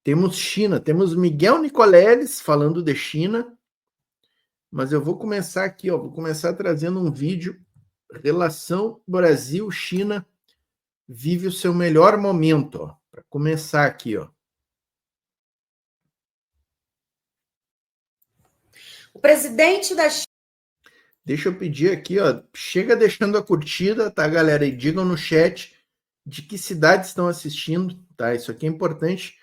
Temos China, temos Miguel Nicoleles falando de China, mas eu vou começar aqui, ó, vou começar trazendo um vídeo, relação Brasil-China vive o seu melhor momento, ó, para começar aqui, ó. O presidente da China... Deixa eu pedir aqui, ó, chega deixando a curtida, tá, galera? E digam no chat de que cidades estão assistindo, tá? Isso aqui é importante.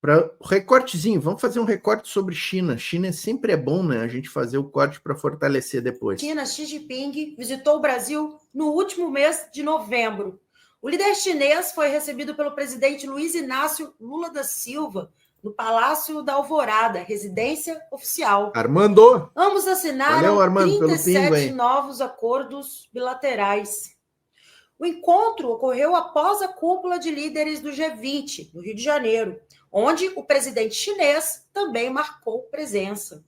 Para o recortezinho, vamos fazer um recorte sobre China. China sempre é bom, né? A gente fazer o corte para fortalecer depois. China, Xi Jinping visitou o Brasil no último mês de novembro. O líder chinês foi recebido pelo presidente Luiz Inácio Lula da Silva no Palácio da Alvorada, residência oficial. Armando! Ambos assinaram Valeu, Armando, 37 novos acordos bilaterais. O encontro ocorreu após a cúpula de líderes do G20, no Rio de Janeiro, onde o presidente chinês também marcou presença.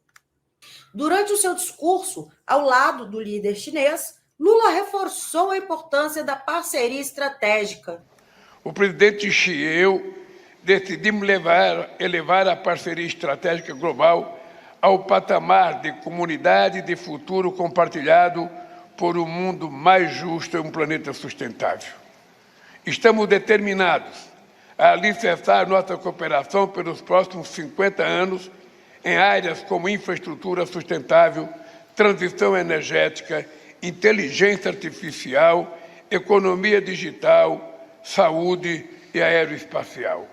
Durante o seu discurso, ao lado do líder chinês, Lula reforçou a importância da parceria estratégica. O presidente Xi e eu decidimos elevar a parceria estratégica global ao patamar de comunidade de futuro compartilhado por um mundo mais justo e um planeta sustentável. Estamos determinados a alicerçar nossa cooperação pelos próximos 50 anos em áreas como infraestrutura sustentável, transição energética, inteligência artificial, economia digital, saúde e aeroespacial.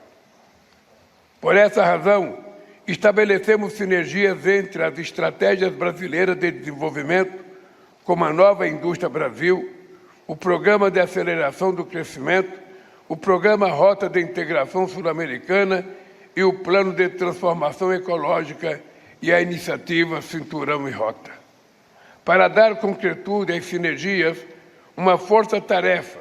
Por essa razão, estabelecemos sinergias entre as estratégias brasileiras de desenvolvimento, como a Nova Indústria Brasil, o Programa de Aceleração do Crescimento, o Programa Rota de Integração Sul-Americana e o Plano de Transformação Ecológica e a Iniciativa Cinturão e Rota. Para dar concretude às sinergias, uma força-tarefa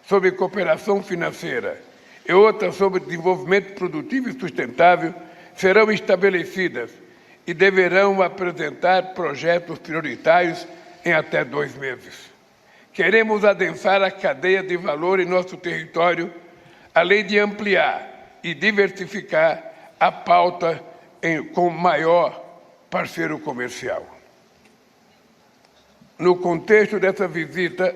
sobre cooperação financeira e outra sobre desenvolvimento produtivo e sustentável serão estabelecidas e deverão apresentar projetos prioritários em até 2 meses. Queremos adensar a cadeia de valor em nosso território, além de ampliar e diversificar a pauta com o maior parceiro comercial. No contexto dessa visita,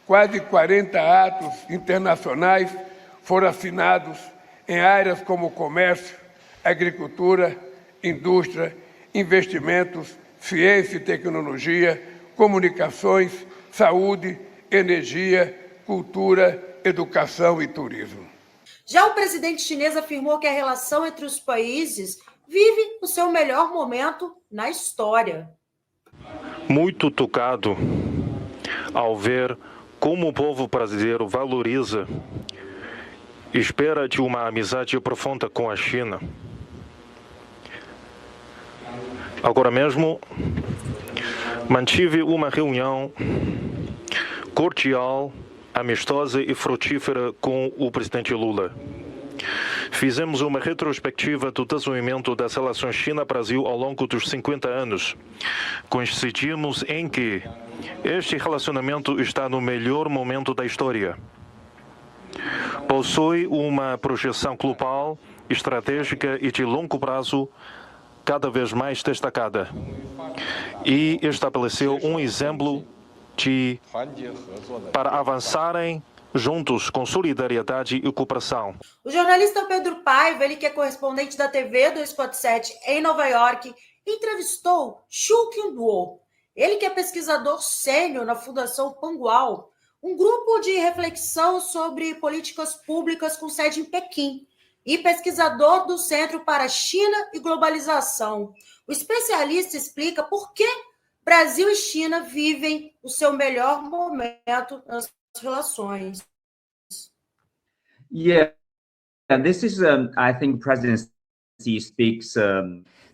quase 40 atos internacionais foram assinados em áreas como comércio, agricultura, indústria, investimentos, ciência e tecnologia, comunicações, saúde, energia, cultura, educação e turismo. Já o presidente chinês afirmou que a relação entre os países vive o seu melhor momento na história. Muito tocado ao ver como o povo brasileiro valoriza e espera de uma amizade profunda com a China. Agora mesmo, mantive uma reunião cordial, amistosa e frutífera com o presidente Lula. Fizemos uma retrospectiva do desenvolvimento das relações China-Brasil ao longo dos 50 anos. Coincidimos em que este relacionamento está no melhor momento da história. Possui uma projeção global, estratégica e de longo prazo cada vez mais destacada e estabeleceu um exemplo para avançarem juntos com solidariedade e cooperação. O jornalista Pedro Paiva, ele que é correspondente da TV 247 em Nova York, entrevistou Xu Qingduo, ele que é pesquisador sênior na Fundação Pangual, um grupo de reflexão sobre políticas públicas com sede em Pequim, e pesquisador do Centro para China e Globalização. O especialista explica por que Brasil e China vivem o seu melhor momento nas relações. Yeah, this is, I think, President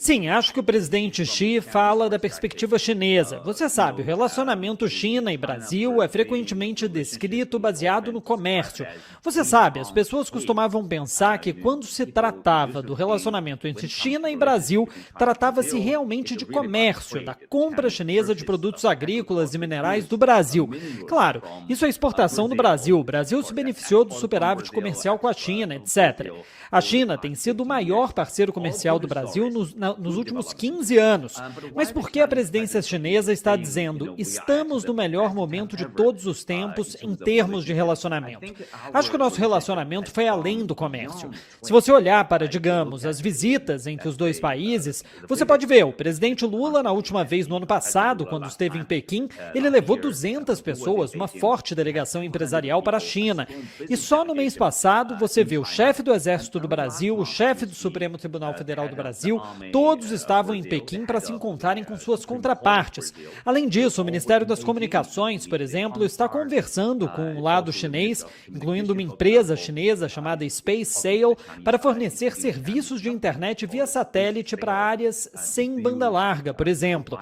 Sim, acho que o presidente Xi fala da perspectiva chinesa. Você sabe, o relacionamento China e Brasil é frequentemente descrito baseado no comércio. Você sabe, as pessoas costumavam pensar que quando se tratava do relacionamento entre China e Brasil, tratava-se realmente de comércio, da compra chinesa de produtos agrícolas e minerais do Brasil. Claro, isso é exportação do Brasil. O Brasil se beneficiou do superávit comercial com a China, etc. A China tem sido o maior parceiro comercial do Brasil nos últimos 15 anos. Mas por que a presidência chinesa está dizendo estamos no melhor momento de todos os tempos em termos de relacionamento? Acho que o nosso relacionamento foi além do comércio. Se você olhar para, digamos, as visitas entre os dois países, você pode ver, o presidente Lula, na última vez no ano passado, quando esteve em Pequim, ele levou 200 pessoas, uma forte delegação empresarial para a China. E só no mês passado você vê o chefe do Exército do Brasil, o chefe do Supremo Tribunal Federal do Brasil, todos estavam em Pequim para se encontrarem com suas contrapartes. Além disso, o Ministério das Comunicações, por exemplo, está conversando com o lado chinês, incluindo uma empresa chinesa chamada SpaceSail, para fornecer serviços de internet via satélite para áreas sem banda larga, por exemplo.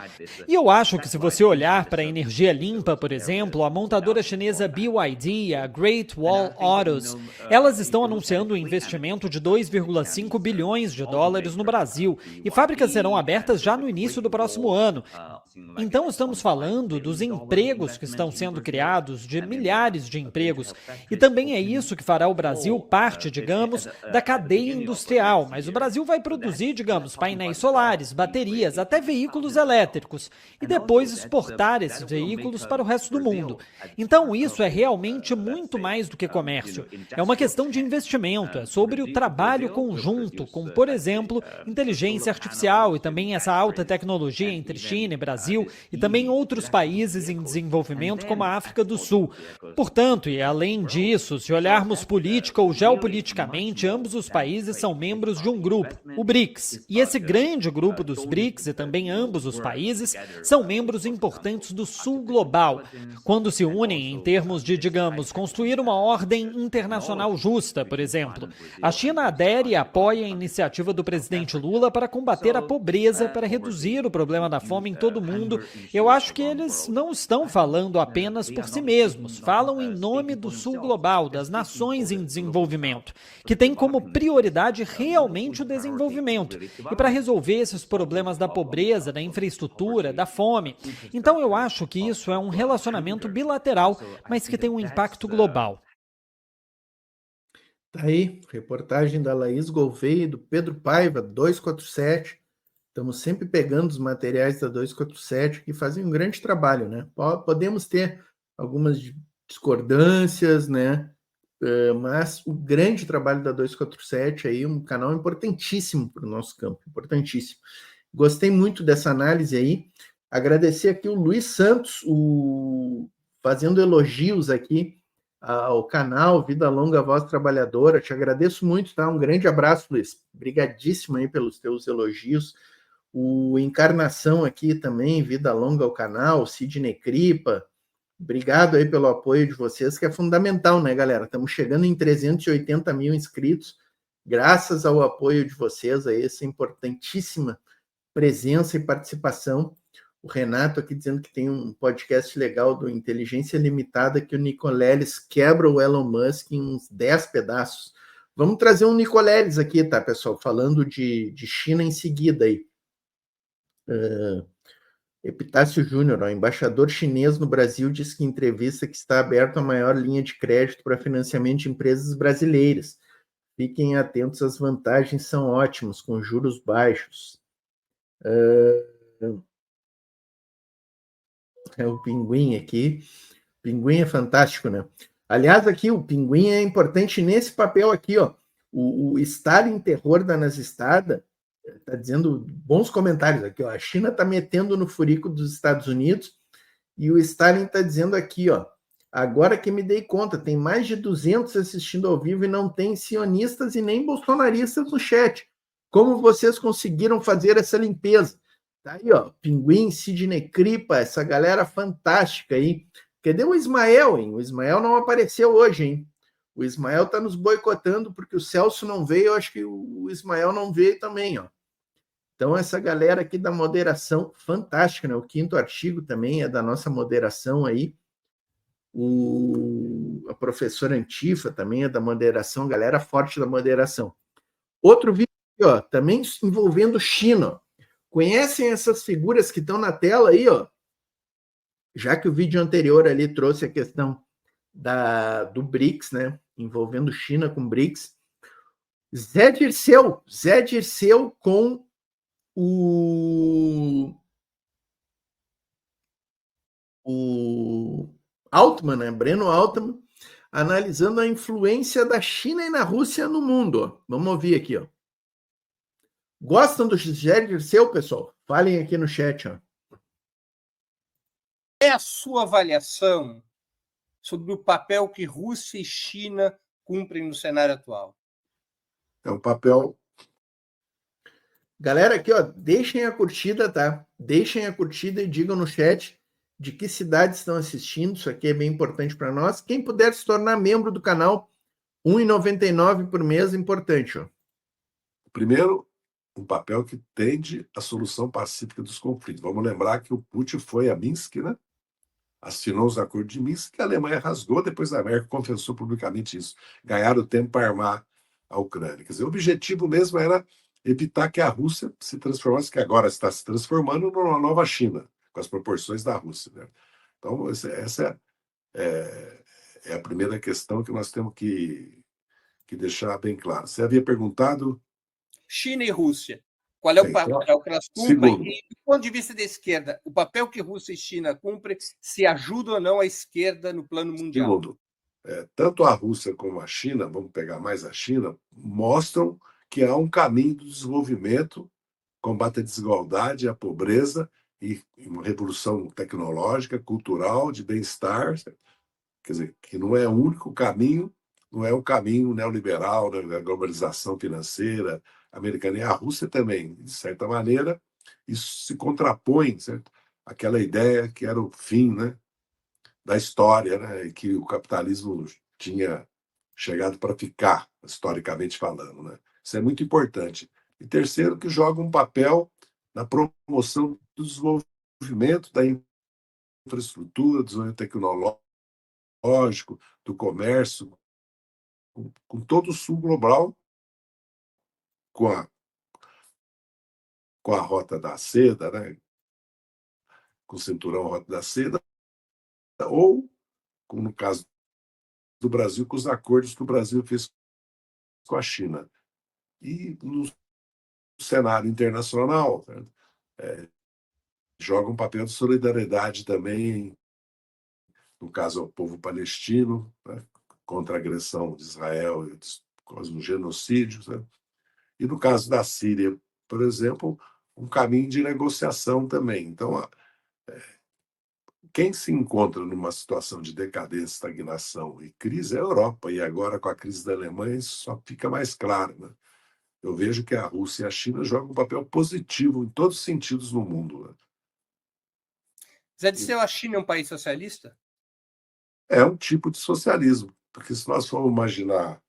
E eu acho que se você olhar para a energia limpa, por exemplo, a montadora chinesa BYD e a Great Wall Autos, elas estão anunciando um investimento de 2,5 bilhões de dólares no Brasil, e fábricas serão abertas já no início do próximo ano. Então estamos falando dos empregos que estão sendo criados, de milhares de empregos, e também é isso que fará o Brasil parte, digamos, da cadeia industrial, mas o Brasil vai produzir, digamos, painéis solares, baterias, até veículos elétricos, e depois exportar esses veículos para o resto do mundo. Então isso é realmente muito mais do que comércio, é uma questão de investimento, é sobre o trabalho conjunto, com, por exemplo, inteligência artificial e também essa alta tecnologia entre China e Brasil, e também outros países em desenvolvimento como a África do Sul. Portanto, e além disso, se olharmos política ou geopoliticamente, ambos os países são membros de um grupo, o BRICS. E esse grande grupo dos BRICS, e também ambos os países, são membros importantes do Sul Global, quando se unem em termos de, digamos, construir uma ordem internacional justa, por exemplo. A China adere e apoia a iniciativa do presidente Lula para combater a pobreza, para reduzir o problema da fome em todo o mundo. Eu acho que eles não estão falando apenas por si mesmos, falam em nome do Sul Global, das nações em desenvolvimento, que tem como prioridade realmente o desenvolvimento, e para resolver esses problemas da pobreza, da infraestrutura, da fome. Então eu acho que isso é um relacionamento bilateral, mas que tem um impacto global. Tá aí, reportagem da Laís Gouveia e do Pedro Paiva, 247. Estamos sempre pegando os materiais da 247 que fazem um grande trabalho, né? Podemos ter algumas discordâncias, né? Mas o grande trabalho da 247 aí, um canal importantíssimo para o nosso campo, importantíssimo. Gostei muito dessa análise aí. Agradecer aqui o Luiz Santos, fazendo elogios aqui ao canal Vida Longa Voz Trabalhadora. Te agradeço muito, tá? Um grande abraço, Luiz. Obrigadíssimo aí pelos teus elogios. O Encarnação aqui também, Vida Longa ao canal, Sidney Cripa, obrigado aí pelo apoio de vocês, que é fundamental, né, galera? Estamos chegando em 380 mil inscritos, graças ao apoio de vocês, aí, essa importantíssima presença e participação. O Renato aqui dizendo que tem um podcast legal do Inteligência Limitada, que o Nicoleles quebra o Elon Musk em uns 10 pedaços. Vamos trazer um Nicoleles aqui, tá, pessoal? Falando de China em seguida aí. Epitácio Júnior, o embaixador chinês no Brasil, diz que em entrevista que está aberta a maior linha de crédito para financiamento de empresas brasileiras. Fiquem atentos, as vantagens são ótimas, com juros baixos. É o Pinguim aqui. Pinguim é fantástico, né? Aliás, aqui o Pinguim é importante nesse papel aqui, ó. O Stalin terror da nazistada está dizendo bons comentários aqui, ó. A China está metendo no furico dos Estados Unidos e o Stalin está dizendo aqui, ó. Agora que me dei conta, tem mais de 200 assistindo ao vivo e não tem sionistas e nem bolsonaristas no chat. Como vocês conseguiram fazer essa limpeza? Tá aí, ó. Pinguim, Sidney Cripa, essa galera fantástica aí. Cadê o Ismael, hein? O Ismael não apareceu hoje, hein? O Ismael está nos boicotando porque o Celso não veio, eu acho que o Ismael não veio também, ó. Então, essa galera aqui da moderação, fantástica, né? O 5º artigo também é da nossa moderação aí. A professora Antifa também é da moderação, galera forte da moderação. Outro vídeo aqui, ó, também envolvendo China. Conhecem essas figuras que estão na tela aí, ó? Já que o vídeo anterior ali trouxe a questão do BRICS, né? Envolvendo China com BRICS. Zé Dirceu com o Altman, né? Breno Altman, analisando a influência da China e na Rússia no mundo. Ó. Vamos ouvir aqui, ó. Gostam do Zé Dirceu, pessoal? Falem aqui no chat, ó. É a sua avaliação sobre o papel que Rússia e China cumprem no cenário atual? É um papel... Galera, aqui, ó, deixem a curtida, tá? Deixem a curtida e digam no chat de que cidades estão assistindo. Isso aqui é bem importante para nós. Quem puder se tornar membro do canal, R$ 1,99 por mês, importante, ó. Primeiro, um papel que tende à solução pacífica dos conflitos. Vamos lembrar que o Putin foi a Minsk, né? Assinou os acordos de Minsk, que a Alemanha rasgou, depois a América confessou publicamente isso. Ganharam tempo para armar a Ucrânia. Quer dizer, o objetivo mesmo era evitar que a Rússia se transformasse, que agora está se transformando numa nova China, com as proporções da Rússia, né? Então, essa é a primeira questão que nós temos que deixar bem claro. Você havia perguntado... China e Rússia. Qual é o papel que elas cumprem? E, do ponto de vista da esquerda, o papel que Rússia e China cumprem, se ajuda ou não a esquerda no plano mundial? Segundo, tanto a Rússia como a China, vamos pegar mais a China, mostram que há um caminho do desenvolvimento, combate à desigualdade, à pobreza e uma revolução tecnológica, cultural, de bem-estar. Quer dizer, que não é o único caminho, não é o caminho neoliberal, da globalização financeira americana. E a Rússia também, de certa maneira, isso se contrapõe, certo? Aquela ideia que era o fim, né, da história, né, e que o capitalismo tinha chegado para ficar, historicamente falando, né? Isso é muito importante. E terceiro, que joga um papel na promoção do desenvolvimento da infraestrutura, do desenvolvimento tecnológico, do comércio, com todo o sul global, com a Rota da Seda, né? Com o cinturão Rota da Seda, ou, como no caso do Brasil, com os acordos que o Brasil fez com a China. E no cenário internacional, joga um papel de solidariedade também, no caso ao povo palestino, né, contra a agressão de Israel e um genocídio, né? E no caso da Síria, por exemplo, um caminho de negociação também. Então, quem se encontra numa situação de decadência, estagnação e crise é a Europa, e agora com a crise da Alemanha isso só fica mais claro, né? Eu vejo que a Rússia e a China jogam um papel positivo em todos os sentidos no mundo, né? Zé Dirceu, a China é um país socialista? É um tipo de socialismo, porque se nós formos imaginar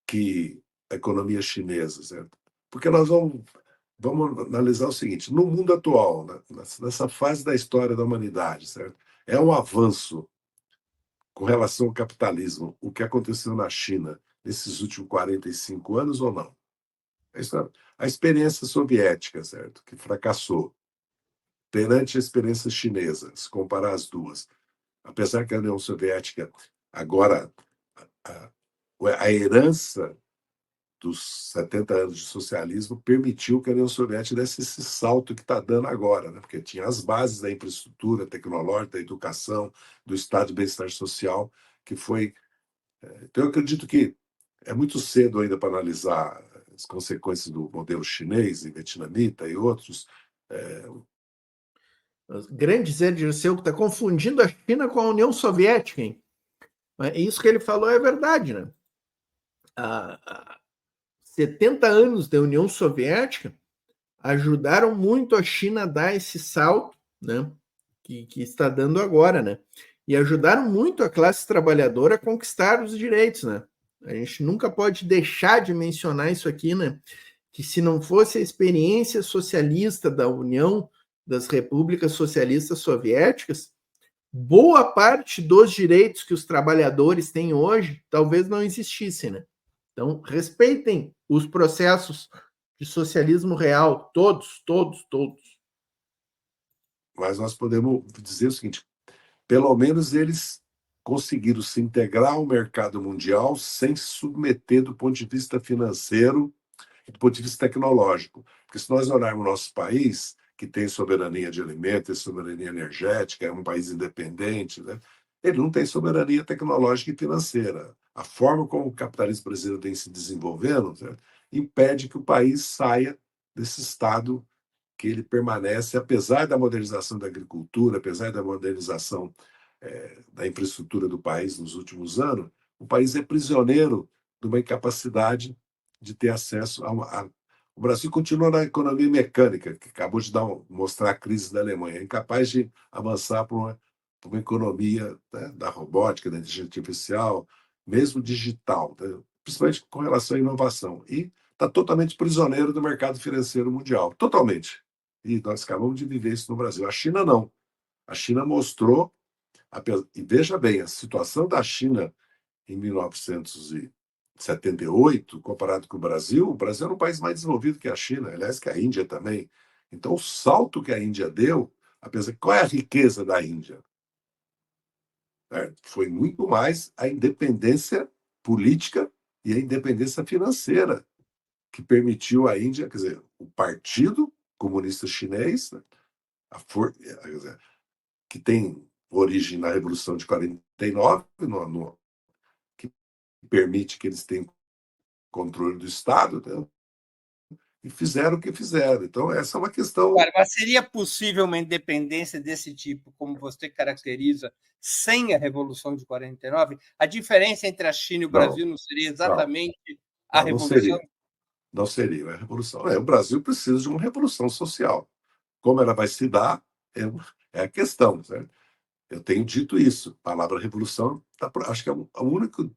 que a economia chinesa, certo? Porque nós vamos analisar o seguinte, no mundo atual, né, nessa fase da história da humanidade, certo? É um avanço com relação ao capitalismo, o que aconteceu na China nesses últimos 45 anos ou não? A experiência soviética, certo? Que fracassou. Perante a experiência chinesa, se comparar as duas, apesar que a União Soviética agora, a herança dos 70 anos de socialismo permitiu que a União Soviética desse esse salto que está dando agora, né? Porque tinha as bases da infraestrutura tecnológica, da educação, do estado de bem-estar social, que foi... Então, eu acredito que é muito cedo ainda para analisar as consequências do modelo chinês e vietnamita e outros. Grande Zé Dirceu, que está confundindo a China com a União Soviética, hein? Isso que ele falou é verdade, né? 70 anos da União Soviética ajudaram muito a China a dar esse salto, né, que está dando agora, né? e ajudaram muito a classe trabalhadora a conquistar os direitos, né? A gente nunca pode deixar de mencionar isso aqui, né? Que se não fosse a experiência socialista da União das Repúblicas Socialistas Soviéticas, boa parte dos direitos que os trabalhadores têm hoje talvez não existissem, né? Então, respeitem os processos de socialismo real, todos. Mas nós podemos dizer o seguinte: pelo menos eles conseguiram se integrar ao mercado mundial sem se submeter do ponto de vista financeiro e do ponto de vista tecnológico. Porque se nós olharmos o nosso país, que tem soberania de alimentos, soberania energética, é um país independente, né? Ele não tem soberania tecnológica e financeira. A forma como o capitalismo brasileiro vem se desenvolvendo, certo, impede que o país saia desse estado que ele permanece, apesar da modernização da agricultura, apesar da modernização da infraestrutura do país nos últimos anos, o país é prisioneiro de uma incapacidade de ter acesso a. O Brasil continua na economia mecânica, que acabou de mostrar a crise da Alemanha, é incapaz de avançar para uma economia, né, da robótica, da inteligência artificial, mesmo digital, né, principalmente com relação à inovação. E está totalmente prisioneiro do mercado financeiro mundial, totalmente. E nós acabamos de viver isso no Brasil. A China não. A China mostrou, e veja bem, a situação da China em 1978, comparado com o Brasil era um país mais desenvolvido que a China, aliás, que a Índia também. Então, o salto que a Índia deu, qual é a riqueza da Índia? Foi muito mais a independência política e a independência financeira que permitiu à Índia, quer dizer, o Partido Comunista Chinês, né, que tem origem na Revolução de 49, que permite que eles tenham controle do Estado, né? E fizeram o que fizeram. Então, essa é uma questão. Mas seria possível uma independência desse tipo, como você caracteriza, sem a Revolução de 49? A diferença entre a China e o Brasil não seria exatamente a Revolução? Não seria a Revolução. O Brasil precisa de uma revolução social. Como ela vai se dar é a questão, certo? Eu tenho dito isso. A palavra revolução, acho que é o único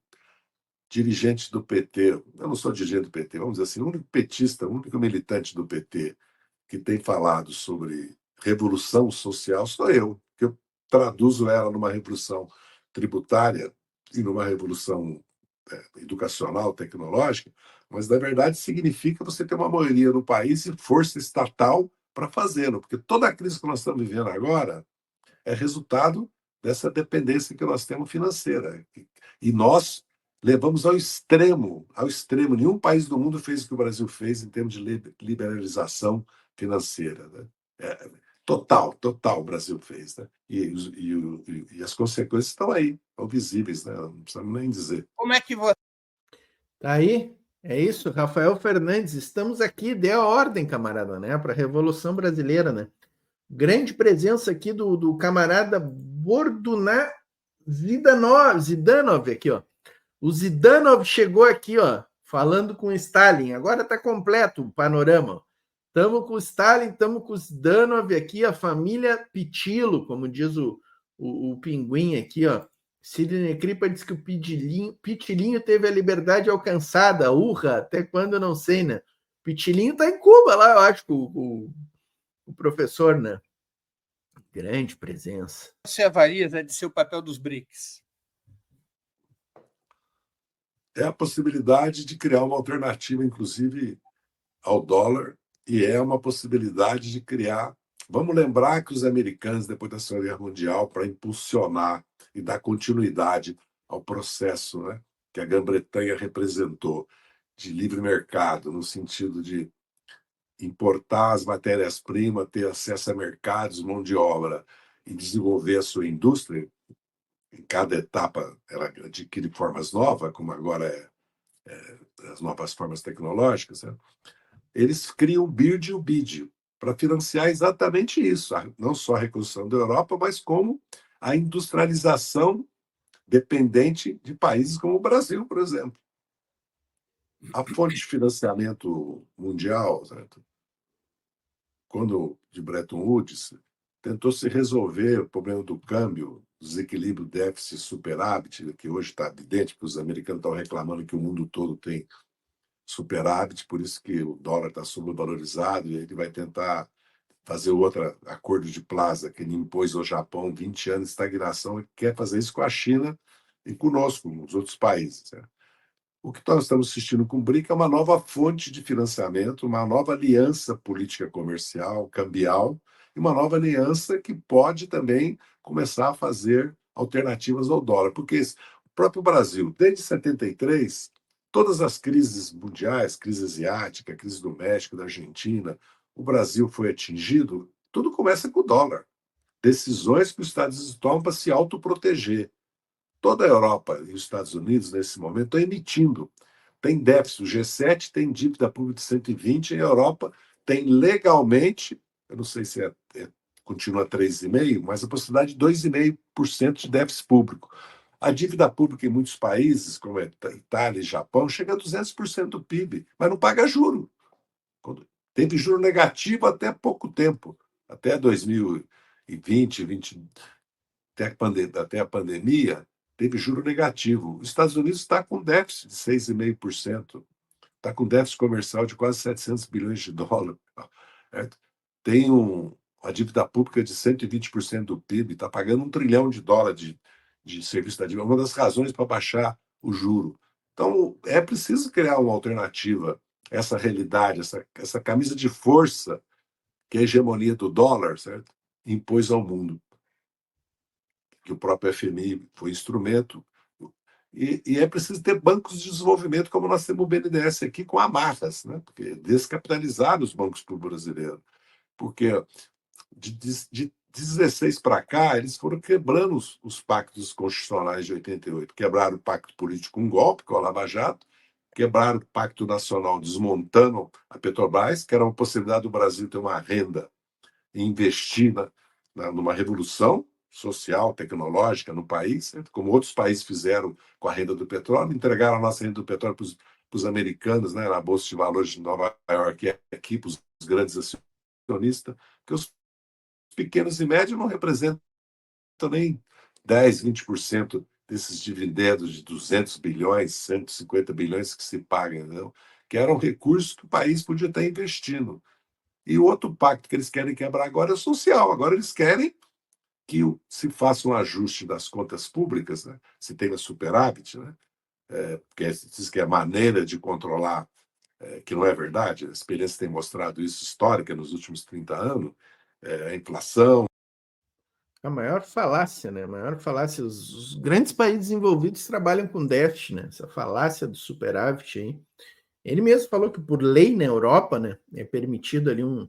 dirigente do PT, eu não sou dirigente do PT, vamos dizer assim, o único petista, o único militante do PT que tem falado sobre revolução social sou eu, que eu traduzo ela numa revolução tributária e numa revolução educacional, tecnológica, mas na verdade significa você ter uma maioria no país e força estatal para fazê-lo, porque toda a crise que nós estamos vivendo agora é resultado dessa dependência que nós temos financeira. E nós levamos ao extremo. Nenhum país do mundo fez o que o Brasil fez em termos de liberalização financeira, né? Total o Brasil fez, né? E as consequências estão aí, estão visíveis, né? Não precisamos nem dizer. Como é que você... Tá aí? É isso, Rafael Fernandes. Estamos aqui, dê a ordem, camarada, né? Para a Revolução Brasileira, né? Grande presença aqui do camarada Borduná Zidanov aqui, ó. O Zidanov chegou aqui, ó, falando com o Stalin. Agora tá completo o panorama. Estamos com o Stalin, estamos com o Zidanov aqui, a família Pitilo, como diz o Pinguim aqui, ó. Sidney Kripa diz que o Pitilinho teve a liberdade alcançada. Urra, até quando não sei, né? Pitilinho tá em Cuba lá, eu acho, o professor, né? Grande presença. Você avalia de ser o papel dos BRICS? É a possibilidade de criar uma alternativa, inclusive, ao dólar, e é uma possibilidade de criar. Vamos lembrar que os americanos, depois da Segunda Guerra Mundial, para impulsionar e dar continuidade ao processo, né, que a Grã-Bretanha representou, de livre mercado, no sentido de importar as matérias-primas, ter acesso a mercados, mão de obra e desenvolver a sua indústria. Em cada etapa ela adquire formas novas, como agora as novas formas tecnológicas, né? Eles criam o BIRD e o BID para financiar exatamente isso, não só a reconstrução da Europa, mas como a industrialização dependente de países como o Brasil, por exemplo. A fonte de financiamento mundial, certo? Quando de Bretton Woods tentou se resolver o problema do câmbio desequilíbrio déficit superávit, que hoje está evidente, porque os americanos estão reclamando que o mundo todo tem superávit, por isso que o dólar está sobrevalorizado, e ele vai tentar fazer outro acordo de plaza, que ele impôs ao Japão 20 anos de estagnação, e quer fazer isso com a China e conosco, com os outros países. Né? O que nós estamos assistindo com o BRIC é uma nova fonte de financiamento, uma nova aliança política comercial, cambial, e uma nova aliança que pode também começar a fazer alternativas ao dólar. Porque o próprio Brasil, desde 73, todas as crises mundiais, crise asiática, crise do México, da Argentina, o Brasil foi atingido, tudo começa com o dólar. Decisões que os Estados Unidos tomam para se autoproteger. Toda a Europa e os Estados Unidos, nesse momento, estão emitindo. Tem déficit. O G7 tem dívida pública de 120, e a Europa tem legalmente, eu não sei se continua 3,5%, mas a possibilidade de 2,5% de déficit público. A dívida pública em muitos países, como a Itália e Japão, chega a 200% do PIB, mas não paga juro. Teve juro negativo até pouco tempo, até 2020, 20, até a pandemia, teve juro negativo. Os Estados Unidos está com déficit de 6,5%, está com déficit comercial de quase 700 bilhões de dólares. Certo? Tem uma dívida pública de 120% do PIB, está pagando $1 trilhão de serviço da dívida, uma das razões para baixar o juro. Então, é preciso criar uma alternativa a essa realidade, essa camisa de força que a hegemonia do dólar, certo, impôs ao mundo. Que o próprio FMI foi instrumento. E é preciso ter bancos de desenvolvimento, como nós temos o BNDES aqui, com amarras, né? Porque descapitalizaram os bancos para o brasileiro. Porque de 16 para cá, eles foram quebrando os pactos constitucionais de 88. Quebraram o pacto político com um golpe, com a Lava Jato, quebraram o pacto nacional, desmontando a Petrobras, que era uma possibilidade do Brasil ter uma renda e investir numa revolução social, tecnológica no país, certo? Como outros países fizeram com a renda do petróleo, entregaram a nossa renda do petróleo para os americanos, né, na Bolsa de Valores de Nova York, e aqui para os grandes acionistas, que os pequenos e médios não representam nem 10, 20% desses dividendos de 200 bilhões, 150 bilhões que se pagam, não? Que eram recursos que o país podia estar investindo. E o outro pacto que eles querem quebrar agora é o social. Agora eles querem que se faça um ajuste das contas públicas, né? Se tenha superávit, né? Porque diz que é maneira de controlar, que não é verdade. A experiência tem mostrado isso, histórica, nos últimos 30 anos, a inflação. A maior falácia, né? A maior falácia. Os grandes países envolvidos trabalham com déficit, né? Essa falácia do superávit aí. Ele mesmo falou que, por lei na Europa, né, é permitido ali um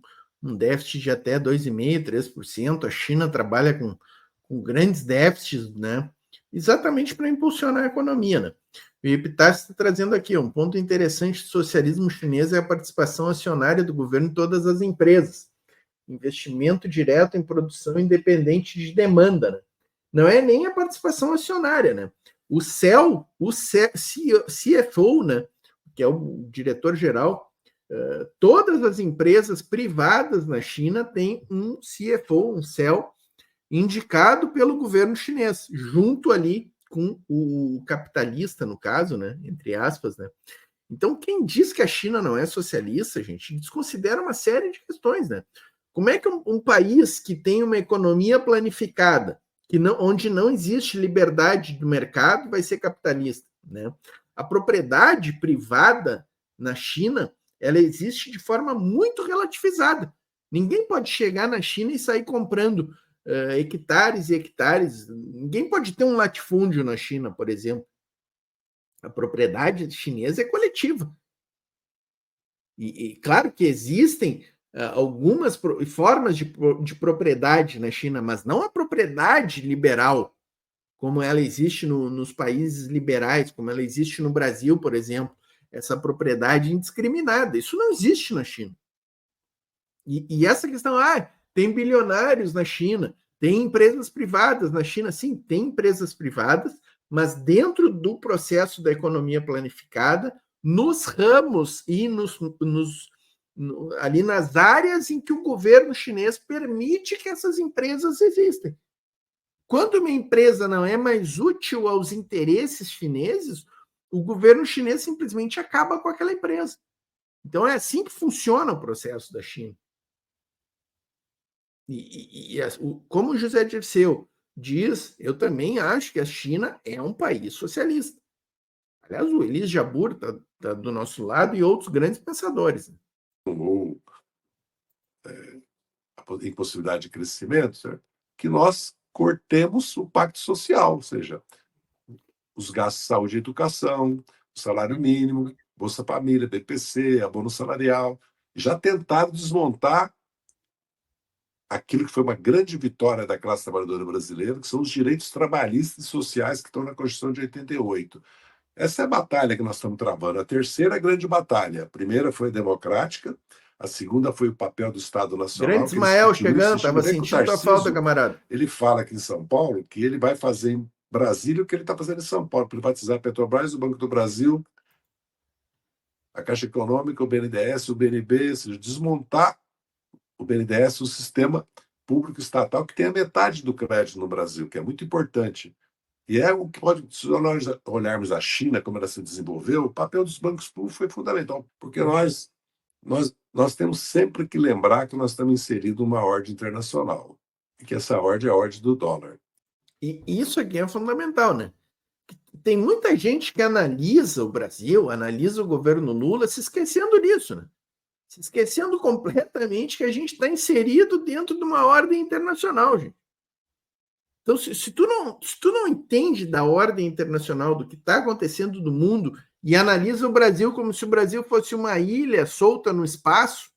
déficit de até 2,5%, 3%. A China trabalha com grandes déficits, né, exatamente para impulsionar a economia. Né? O Epitácio está trazendo aqui um ponto interessante do socialismo chinês: é a participação acionária do governo em todas as empresas. Investimento direto em produção independente de demanda. Né? Não é nem a participação acionária. Né? O CFO, né, que é o diretor-geral, todas as empresas privadas na China têm um CFO, um CEO, indicado pelo governo chinês, junto ali com o capitalista, no caso, né, entre aspas, né? Então, quem diz que a China não é socialista, gente, desconsidera uma série de questões, né? Como é que um país que tem uma economia planificada, onde não existe liberdade do mercado, vai ser capitalista, né? A propriedade privada na China, ela existe de forma muito relativizada. Ninguém pode chegar na China e sair comprando hectares e hectares. Ninguém pode ter um latifúndio na China, por exemplo. A propriedade chinesa é coletiva. E claro que existem algumas formas de propriedade na China, mas não a propriedade liberal, como ela existe nos países liberais, como ela existe no Brasil, por exemplo, essa propriedade indiscriminada. Isso não existe na China. E essa questão, tem bilionários na China, tem empresas privadas na China. Sim, tem empresas privadas, mas dentro do processo da economia planificada, nos ramos e ali nas áreas em que o governo chinês permite que essas empresas existem. quando uma empresa não é mais útil aos interesses chineses, o governo chinês simplesmente acaba com aquela empresa. Então é assim que funciona o processo da China. Como o José Dirceu diz, eu também acho que a China é um país socialista. Aliás, o Elis Jabbour está do nosso lado e outros grandes pensadores. Ou a impossibilidade de crescimento, certo? Que nós cortemos o pacto social, ou seja, os gastos de saúde e educação, o salário mínimo, Bolsa Família, BPC, abono salarial. Já tentaram desmontar aquilo que foi uma grande vitória da classe trabalhadora brasileira, que são os direitos trabalhistas e sociais que estão na Constituição de 88. Essa é a batalha que nós estamos travando. A terceira grande batalha. A primeira foi democrática, a segunda foi o papel do Estado Nacional. Grande Ismael chegando, estava sentindo tua falta, camarada. Ele fala aqui em São Paulo que ele vai fazer em Brasília o que ele está fazendo em São Paulo, privatizar a Petrobras, o Banco do Brasil, a Caixa Econômica, o BNDES, o BNB, ou seja, desmontar o BNDES, o sistema público estatal, que tem a metade do crédito no Brasil, que é muito importante. E é o que pode, se nós olharmos a China, como ela se desenvolveu, o papel dos bancos públicos foi fundamental, porque nós temos sempre que lembrar que nós estamos inseridos numa ordem internacional, e que essa ordem é a ordem do dólar. E isso aqui é fundamental, né? Tem muita gente que analisa o Brasil, analisa o governo Lula, se esquecendo disso, né? Se esquecendo completamente que a gente está inserido dentro de uma ordem internacional, gente. Então, se tu não entende da ordem internacional, do que está acontecendo no mundo, e analisa o Brasil como se o Brasil fosse uma ilha solta no espaço,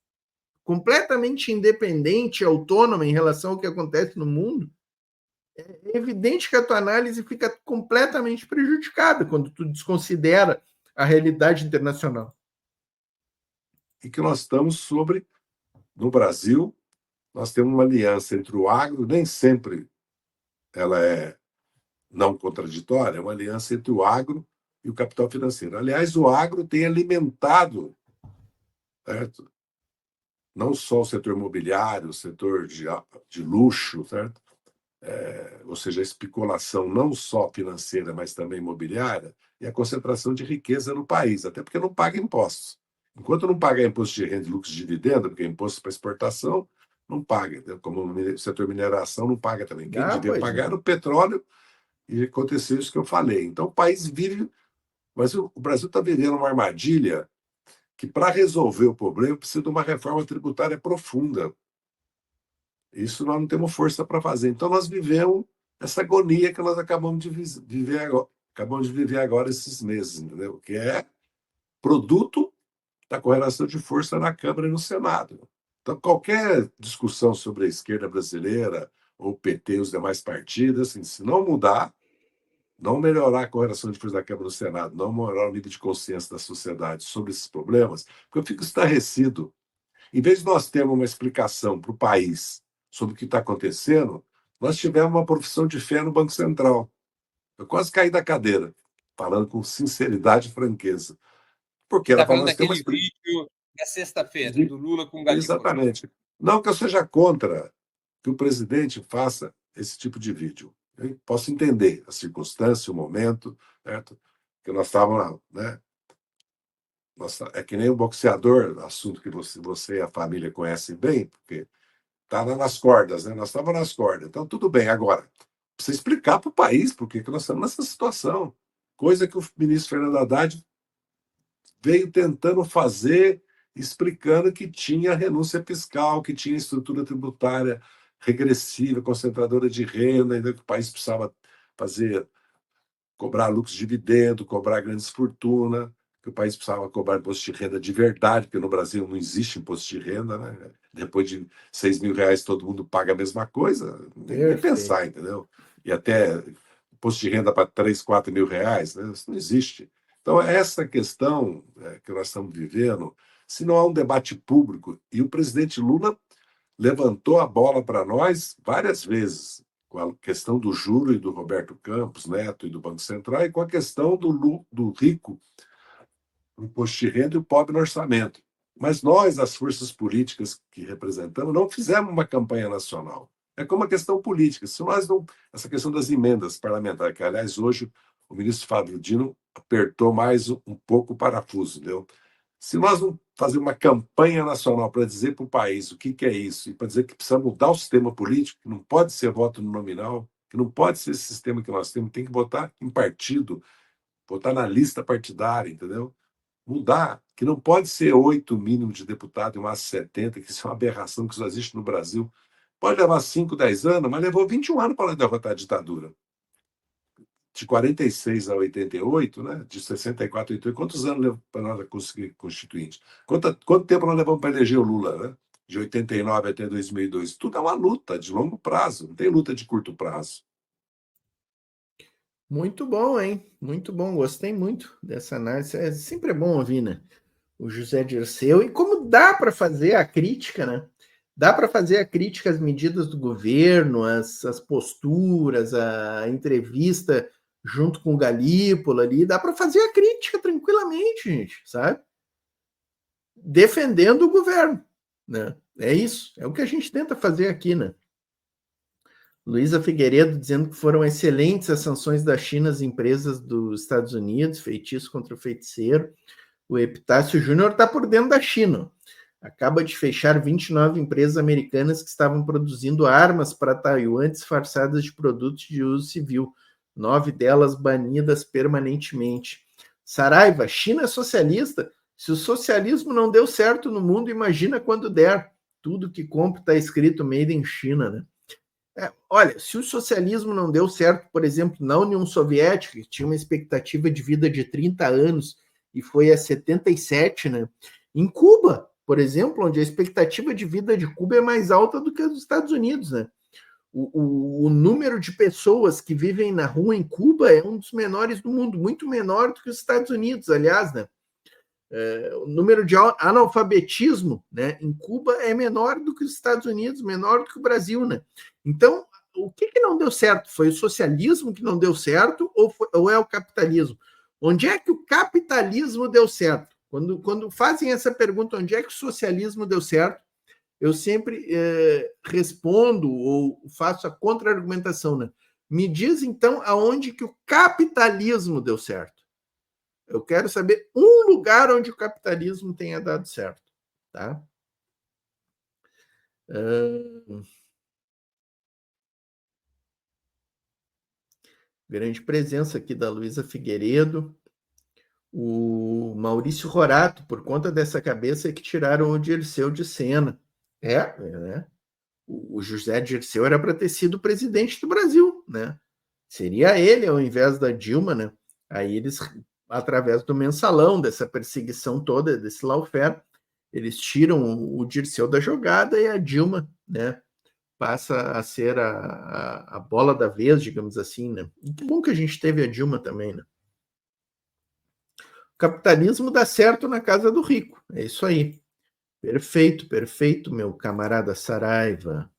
completamente independente, autônoma em relação ao que acontece no mundo, é evidente que a tua análise fica completamente prejudicada quando tu desconsidera a realidade internacional. E que nós estamos no Brasil, nós temos uma aliança entre o agro, nem sempre ela é não contraditória, é uma aliança entre o agro e o capital financeiro. Aliás, o agro tem alimentado, certo? Não só o setor imobiliário, o setor de luxo, certo? Ou seja, a especulação não só financeira, mas também imobiliária, e a concentração de riqueza no país, até porque não paga impostos. Enquanto não pagar imposto de renda, lucro de dividendo, porque imposto para exportação não paga, como o setor mineração não paga também. Quem devia pagar era o petróleo, e aconteceu isso que eu falei. Então o país vive, mas o Brasil está vivendo uma armadilha que, para resolver o problema, precisa de uma reforma tributária profunda. Isso nós não temos força para fazer. Então nós vivemos essa agonia que nós acabamos de viver agora esses meses, entendeu? Que é produto da correlação de força na Câmara e no Senado. Então, qualquer discussão sobre a esquerda brasileira, ou o PT e os demais partidos, assim, se não mudar, não melhorar a correlação de força da Câmara e do Senado, não melhorar o nível de consciência da sociedade sobre esses problemas, porque eu fico estarrecido. Em vez de nós termos uma explicação para o país sobre o que está acontecendo, nós tivemos uma profissão de fé no Banco Central. Eu quase caí da cadeira, falando com sinceridade e franqueza. Porque está falando daquele vídeo da sexta-feira, do Lula com o Galipo. Exatamente. Não que eu seja contra que o presidente faça esse tipo de vídeo. Eu posso entender a circunstância, o momento, certo? Porque nós estávamos, né? É que nem um boxeador, assunto que você e a família conhecem bem, porque estava nas cordas, né? Nós estávamos nas cordas. Então, tudo bem. Agora, precisa explicar para o país por que nós estamos nessa situação. Coisa que o ministro Fernando Haddad veio tentando fazer, explicando que tinha renúncia fiscal, que tinha estrutura tributária regressiva, concentradora de renda, ainda que o país precisava cobrar lucros de dividendo, cobrar grandes fortunas, que o país precisava cobrar imposto de renda de verdade, porque no Brasil não existe imposto de renda, né? Depois de R$6.000 todo mundo paga a mesma coisa, nem pensar, entendeu? E até imposto de renda para R$3.000, R$4.000, né? Isso não existe. Então, essa questão que nós estamos vivendo, se não há um debate público, e o presidente Lula levantou a bola para nós várias vezes, com a questão do juro e do Roberto Campos Neto e do Banco Central, e com a questão do rico no imposto de renda e o pobre no orçamento. Mas nós, as forças políticas que representamos, não fizemos uma campanha nacional. É como a questão política. Se nós não. Essa questão das emendas parlamentares, que, aliás, hoje o ministro Fábio Dino apertou mais um pouco o parafuso, entendeu? Se nós não fazer uma campanha nacional para dizer para o país o que é isso, e para dizer que precisa mudar o sistema político, que não pode ser voto no nominal, que não pode ser esse sistema que nós temos, tem que botar em partido, botar na lista partidária, entendeu? Mudar, que não pode ser 8 mínimo de deputado e umas 70, que isso é uma aberração que só existe no Brasil. Pode levar 5, 10 anos, mas levou 21 anos para derrotar a ditadura. De 46 a 88, né? De 64 a 88, quantos anos levou para nós conseguir constituinte? Quanto tempo nós levamos para eleger o Lula, né? De 89 até 2002. Tudo é uma luta de longo prazo, não tem luta de curto prazo. Muito bom, hein? Muito bom, gostei muito dessa análise. Sempre é bom ouvir, né? O José Dirceu, e como dá para fazer a crítica, né? Dá para fazer a crítica às medidas do governo, as posturas, a entrevista junto com o Galípolo ali, dá para fazer a crítica tranquilamente, gente, sabe? Defendendo o governo, né? É isso, é o que a gente tenta fazer aqui, né? Luísa Figueiredo dizendo que foram excelentes as sanções da China às empresas dos Estados Unidos, feitiço contra o feiticeiro. O Epitácio Júnior está por dentro da China. Acaba de fechar 29 empresas americanas que estavam produzindo armas para Taiwan disfarçadas de produtos de uso civil. 9 delas banidas permanentemente. Saraiva, China é socialista? Se o socialismo não deu certo no mundo, imagina quando der. Tudo que compra está escrito Made in China, né? Olha, se o socialismo não deu certo, por exemplo, na União Soviética, que tinha uma expectativa de vida de 30 anos e foi a 77, né? Em Cuba, por exemplo, onde a expectativa de vida de Cuba é mais alta do que a dos Estados Unidos, né? O número de pessoas que vivem na rua em Cuba é um dos menores do mundo, muito menor do que os Estados Unidos, aliás, né? O número de analfabetismo, né, em Cuba é menor do que os Estados Unidos, menor do que o Brasil, né? Então, o que não deu certo? Foi o socialismo que não deu certo ou é o capitalismo? Onde é que o capitalismo deu certo? Quando fazem essa pergunta, onde é que o socialismo deu certo? Eu sempre respondo ou faço a contra-argumentação, né? Me diz, então, aonde que o capitalismo deu certo? Eu quero saber um lugar onde o capitalismo tenha dado certo, tá? Grande presença aqui da Luísa Figueiredo. O Maurício Rorato, por conta dessa cabeça que tiraram o Dirceu de cena. Né? O José Dirceu era para ter sido presidente do Brasil, né? Seria ele ao invés da Dilma, né? Aí eles, através do mensalão, dessa perseguição toda, desse lawfare, eles tiram o Dirceu da jogada e a Dilma, né, passa a ser a bola da vez, digamos assim, né? E que bom que a gente teve a Dilma também, né? O capitalismo dá certo na casa do rico, é isso aí. Perfeito, perfeito, meu camarada Saraiva.